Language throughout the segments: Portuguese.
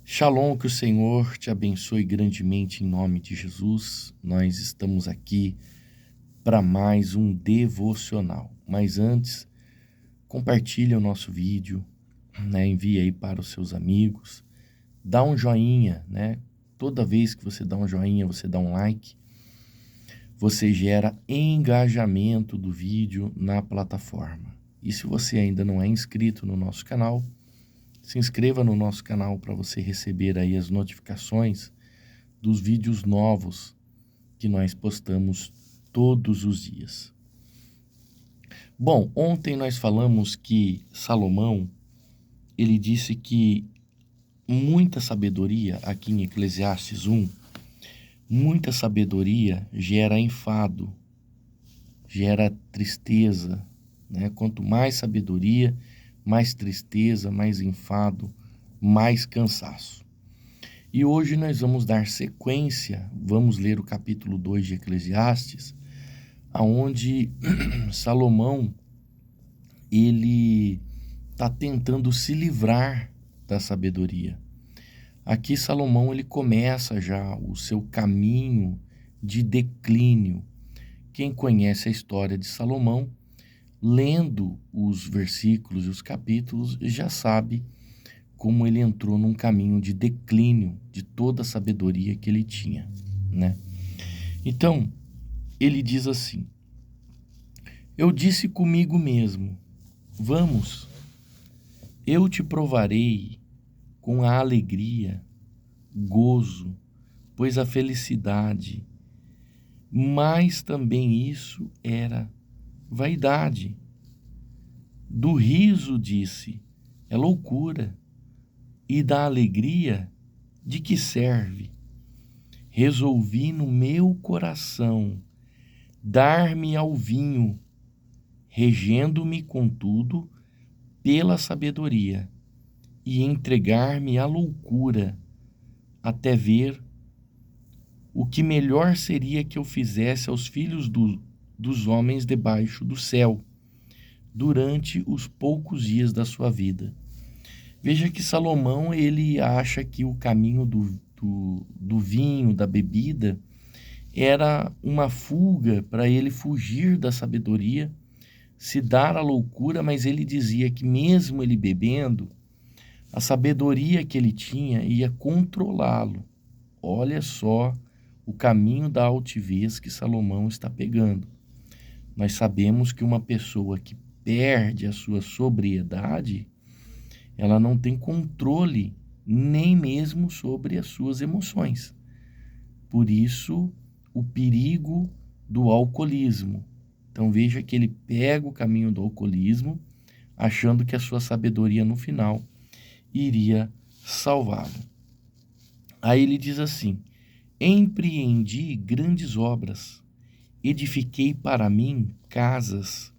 Shalom, que o Senhor te abençoe grandemente em nome de Jesus. Nós estamos aqui para mais um devocional. Mas antes, compartilhe o nosso vídeo, envie aí para os seus amigos, dá um joinha, Toda vez que você dá um joinha, você dá um like, você gera engajamento do vídeo na plataforma. E se você ainda não é inscrito no nosso canal, se inscreva no nosso canal para você receber aí as notificações dos vídeos novos que nós postamos todos os dias. Bom, ontem nós falamos que Salomão, ele disse que muita sabedoria, aqui em Eclesiastes 1, muita sabedoria gera enfado, gera tristeza, Quanto mais sabedoria, mais tristeza, mais enfado, mais cansaço. E hoje nós vamos dar sequência, vamos ler o capítulo 2 de Eclesiastes, aonde Salomão, ele está tentando se livrar da sabedoria. Aqui Salomão, ele começa já o seu caminho de declínio. Quem conhece a história de Salomão, lendo os versículos e os capítulos, já sabe como ele entrou num caminho de declínio de toda a sabedoria que ele tinha, Então, ele diz assim: eu disse comigo mesmo, vamos, eu te provarei com a alegria, gozo, pois a felicidade, mas também isso era vaidade. Do riso, disse, é loucura, e da alegria, de que serve? Resolvi no meu coração dar-me ao vinho, regendo-me, contudo, pela sabedoria, e entregar-me à loucura, até ver o que melhor seria que eu fizesse aos filhos dos homens debaixo do céu, durante os poucos dias da sua vida. Veja que Salomão, ele acha que o caminho do vinho, da bebida, era uma fuga para ele fugir da sabedoria, se dar à loucura, mas ele dizia que mesmo ele bebendo, a sabedoria que ele tinha ia controlá-lo. Olha só o caminho da altivez que Salomão está pegando. Nós sabemos que uma pessoa que perde a sua sobriedade, ela não tem controle nem mesmo sobre as suas emoções. Por isso, o perigo do alcoolismo. Então veja que ele pega o caminho do alcoolismo, achando que a sua sabedoria no final iria salvá-lo. Aí ele diz assim: empreendi grandes obras, edifiquei para mim casas,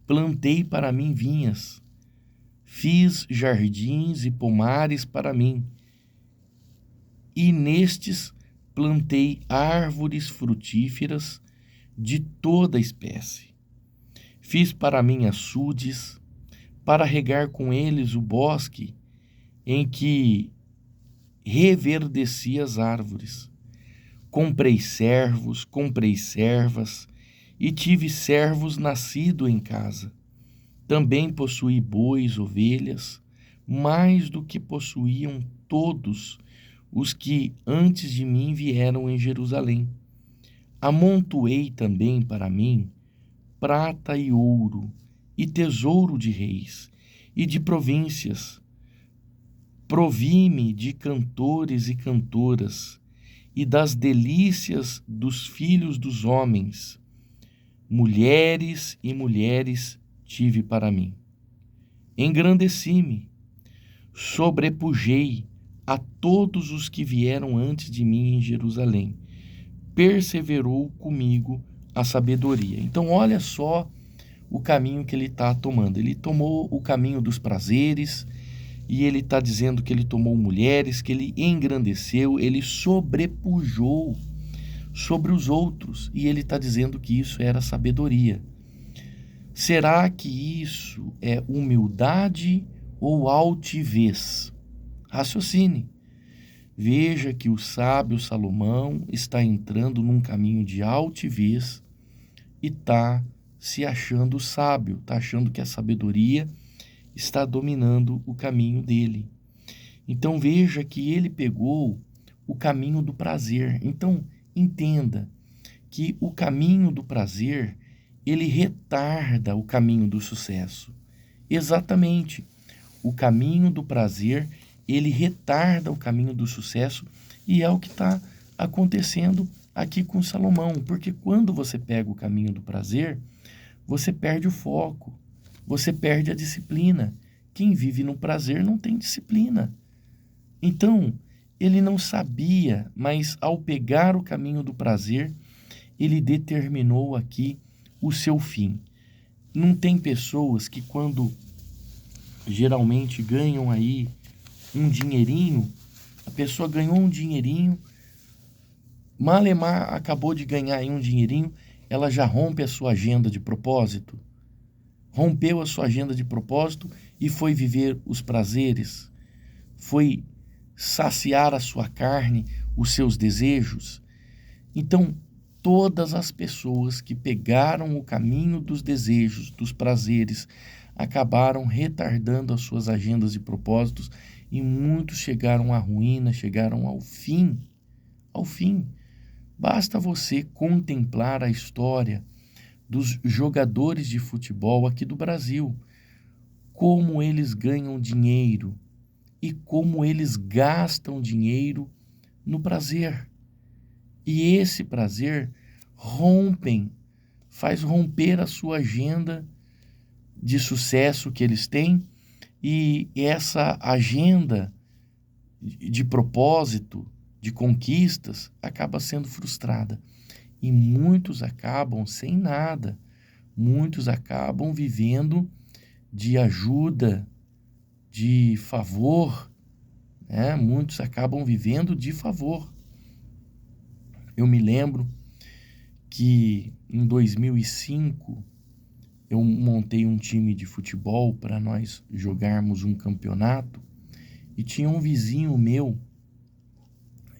plantei para mim vinhas, fiz jardins e pomares para mim, e nestes plantei árvores frutíferas de toda espécie. Fiz para mim açudes, para regar com eles o bosque em que reverdeci as árvores. Comprei servos, comprei servas, e tive servos nascido em casa. Também possuí bois, ovelhas, mais do que possuíam todos os que antes de mim vieram em Jerusalém. Amontoei também para mim prata e ouro, e tesouro de reis e de províncias. Provi-me de cantores e cantoras, e das delícias dos filhos dos homens. Mulheres e mulheres tive para mim. Engrandeci-me, sobrepujei a todos os que vieram antes de mim em Jerusalém. Perseverou comigo a sabedoria. Então, olha só o caminho que ele está tomando. Ele tomou o caminho dos prazeres, e ele está dizendo que ele tomou mulheres, que ele engrandeceu, ele sobrepujou sobre os outros, e ele está dizendo que isso era sabedoria. Será que isso é humildade ou altivez? Raciocine. Veja que o sábio Salomão está entrando num caminho de altivez e está se achando sábio, está achando que a sabedoria está dominando o caminho dele. Então veja que ele pegou o caminho do prazer. Então entenda que o caminho do prazer, ele retarda o caminho do sucesso. Exatamente. O caminho do prazer, ele retarda o caminho do sucesso, e é o que está acontecendo aqui com Salomão, porque quando você pega o caminho do prazer, você perde o foco, você perde a disciplina. Quem vive no prazer não tem disciplina. Então, ele não sabia, mas ao pegar o caminho do prazer, ele determinou aqui o seu fim. Não tem pessoas que quando geralmente ganham aí um dinheirinho, a pessoa ganhou um dinheirinho, malemar acabou de ganhar aí um dinheirinho, ela já rompe a sua agenda de propósito, rompeu a sua agenda de propósito e foi viver os prazeres, foi saciar a sua carne, os seus desejos. Então, todas as pessoas que pegaram o caminho dos desejos, dos prazeres, acabaram retardando as suas agendas de propósitos e muitos chegaram à ruína, chegaram ao fim. Ao fim. Basta você contemplar a história dos jogadores de futebol aqui do Brasil, como eles ganham dinheiro e como eles gastam dinheiro no prazer. E esse prazer faz romper a sua agenda de sucesso que eles têm, e essa agenda de propósito, de conquistas, acaba sendo frustrada. E muitos acabam sem nada, muitos acabam vivendo de ajuda, de favor, né? Muitos acabam vivendo de favor. Eu me lembro que em 2005 eu montei um time de futebol para nós jogarmos um campeonato e tinha um vizinho meu,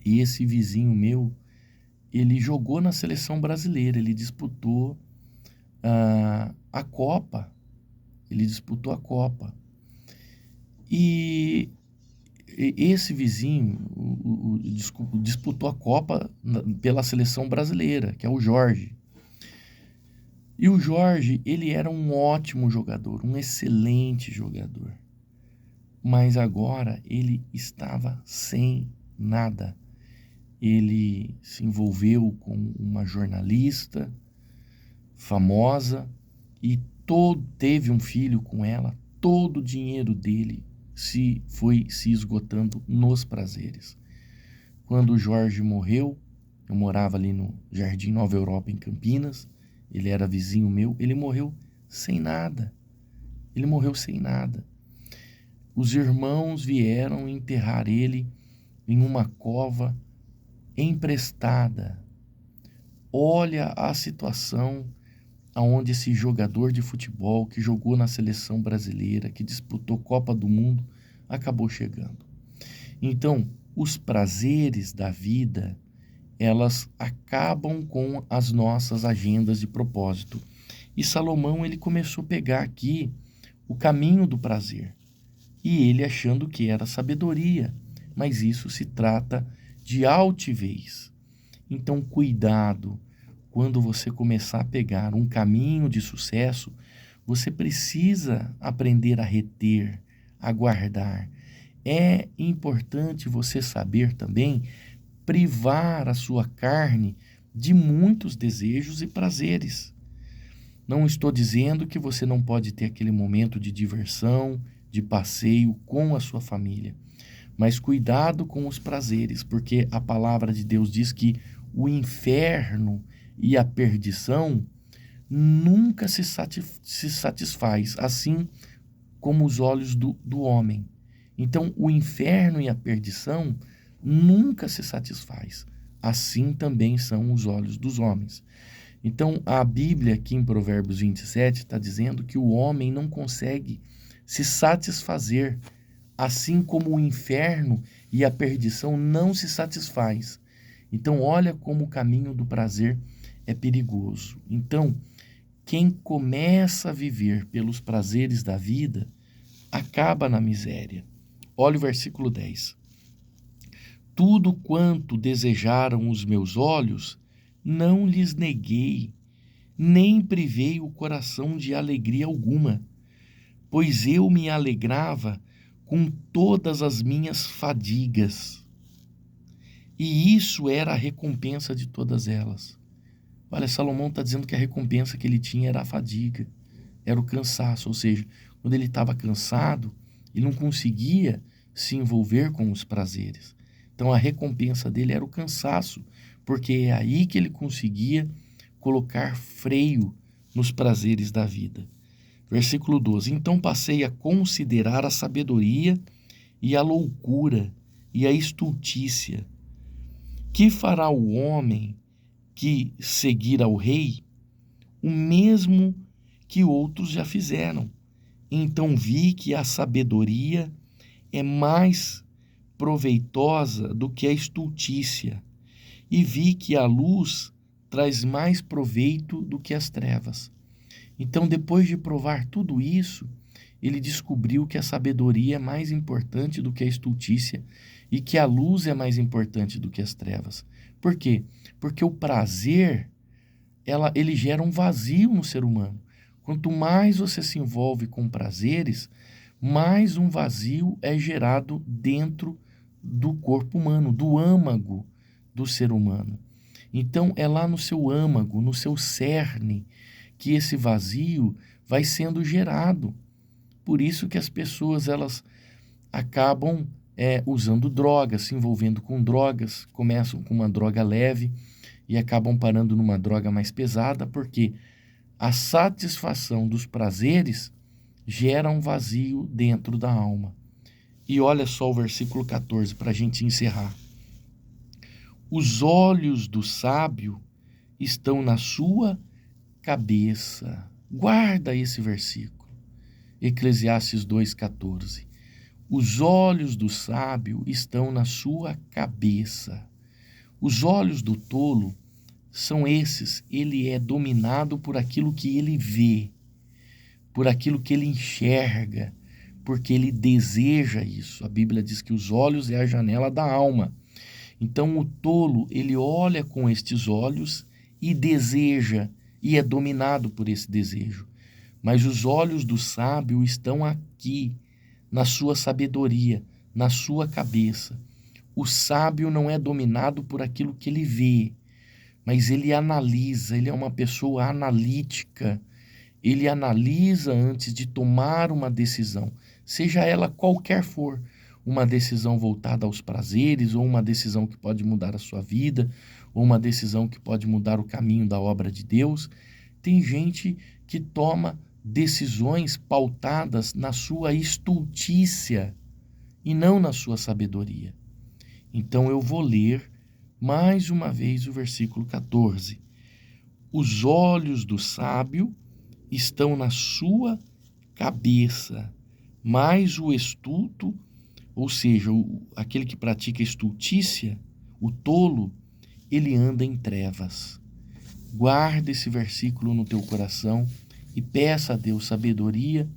e esse vizinho meu, ele jogou na seleção brasileira, ele disputou a Copa, E esse vizinho disputou a Copa pela seleção brasileira, que é o Jorge. E o Jorge, ele era um ótimo jogador, um excelente jogador. Mas agora ele estava sem nada. Ele se envolveu com uma jornalista famosa e teve um filho com ela. Todo o dinheiro dele foi se esgotando nos prazeres. Quando o Jorge morreu, eu morava ali no Jardim Nova Europa, em Campinas, ele era vizinho meu, ele morreu sem nada. Ele morreu sem nada. Os irmãos vieram enterrar ele em uma cova emprestada. Olha a situação aonde esse jogador de futebol que jogou na seleção brasileira, que disputou Copa do Mundo, acabou chegando. Então, os prazeres da vida, elas acabam com as nossas agendas de propósito. E Salomão, ele começou a pegar aqui o caminho do prazer. E ele achando que era sabedoria, mas isso se trata de altivez. Então, cuidado, quando você começar a pegar um caminho de sucesso, você precisa aprender a reter, a guardar. É importante você saber também privar a sua carne de muitos desejos e prazeres. Não estou dizendo que você não pode ter aquele momento de diversão, de passeio com a sua família. Mas cuidado com os prazeres, porque a palavra de Deus diz que o inferno e a perdição nunca se satisfaz, assim como os olhos do homem. Então, o inferno e a perdição nunca se satisfaz, assim também são os olhos dos homens. Então, a Bíblia aqui em Provérbios 27 está dizendo que o homem não consegue se satisfazer assim como o inferno e a perdição não se satisfaz. Então, olha como o caminho do prazer é perigoso. Então, quem começa a viver pelos prazeres da vida, acaba na miséria. Olha o versículo 10. Tudo quanto desejaram os meus olhos, não lhes neguei, nem privei o coração de alegria alguma, pois eu me alegrava com todas as minhas fadigas, e isso era a recompensa de todas elas. Olha, Salomão está dizendo que a recompensa que ele tinha era a fadiga, era o cansaço, ou seja, quando ele estava cansado, ele não conseguia se envolver com os prazeres. Então a recompensa dele era o cansaço, porque é aí que ele conseguia colocar freio nos prazeres da vida. Versículo 12: Então passei a considerar a sabedoria e a loucura e a estultícia. Que fará o homem que seguir ao rei? O mesmo que outros já fizeram. Então vi que a sabedoria é mais proveitosa do que a estultícia, e vi que a luz traz mais proveito do que as trevas. Então, depois de provar tudo isso, ele descobriu que a sabedoria é mais importante do que a estultícia e que a luz é mais importante do que as trevas. Por quê? Porque o prazer, ele gera um vazio no ser humano. Quanto mais você se envolve com prazeres, mais um vazio é gerado dentro do corpo humano, do âmago do ser humano. Então, é lá no seu âmago, no seu cerne, que esse vazio vai sendo gerado. Por isso que as pessoas elas acabam usando drogas, se envolvendo com drogas, começam com uma droga leve e acabam parando numa droga mais pesada, porque a satisfação dos prazeres gera um vazio dentro da alma. E olha só o versículo 14 para a gente encerrar. Os olhos do sábio estão na sua cabeça. Guarda esse versículo. Eclesiastes 2,14. Os olhos do sábio estão na sua cabeça. Os olhos do tolo são esses. Ele é dominado por aquilo que ele vê, por aquilo que ele enxerga, porque ele deseja isso. A Bíblia diz que os olhos é a janela da alma. Então o tolo, ele olha com estes olhos e deseja, e é dominado por esse desejo. Mas os olhos do sábio estão aqui, na sua sabedoria, na sua cabeça. O sábio não é dominado por aquilo que ele vê, mas ele analisa, ele é uma pessoa analítica. Ele analisa antes de tomar uma decisão, seja ela qualquer for, uma decisão voltada aos prazeres, ou uma decisão que pode mudar a sua vida, ou uma decisão que pode mudar o caminho da obra de Deus. Tem gente que toma decisões pautadas na sua estultícia e não na sua sabedoria. Então eu vou ler mais uma vez o versículo 14. Os olhos do sábio estão na sua cabeça, mas o estulto, ou seja, aquele que pratica estultícia, o tolo, ele anda em trevas. Guarda esse versículo no teu coração e peça a Deus sabedoria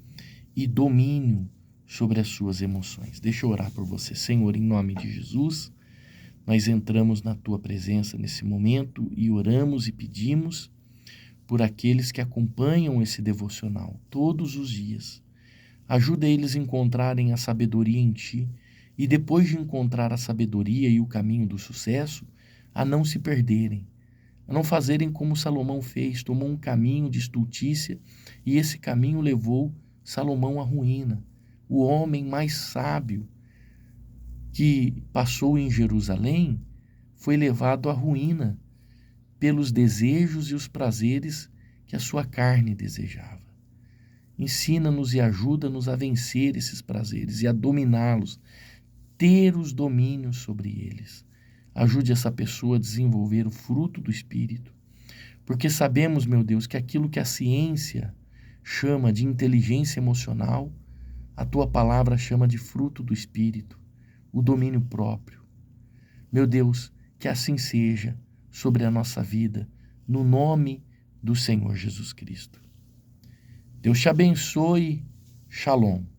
e domínio sobre as suas emoções. Deixa eu orar por você. Senhor, em nome de Jesus, nós entramos na tua presença nesse momento e oramos e pedimos por aqueles que acompanham esse devocional todos os dias. Ajuda eles a encontrarem a sabedoria em ti e depois de encontrar a sabedoria e o caminho do sucesso, a não se perderem, a não fazerem como Salomão fez, tomou um caminho de estultícia e esse caminho levou Salomão à ruína. O homem mais sábio que passou em Jerusalém foi levado à ruína pelos desejos e os prazeres que a sua carne desejava. Ensina-nos e ajuda-nos a vencer esses prazeres e a dominá-los, ter os domínios sobre eles. Ajude essa pessoa a desenvolver o fruto do Espírito, porque sabemos, meu Deus, que aquilo que a ciência chama de inteligência emocional A tua palavra chama de fruto do Espírito, o domínio próprio. Meu Deus, que assim seja sobre a nossa vida, no nome do Senhor Jesus Cristo. Deus te abençoe. Shalom.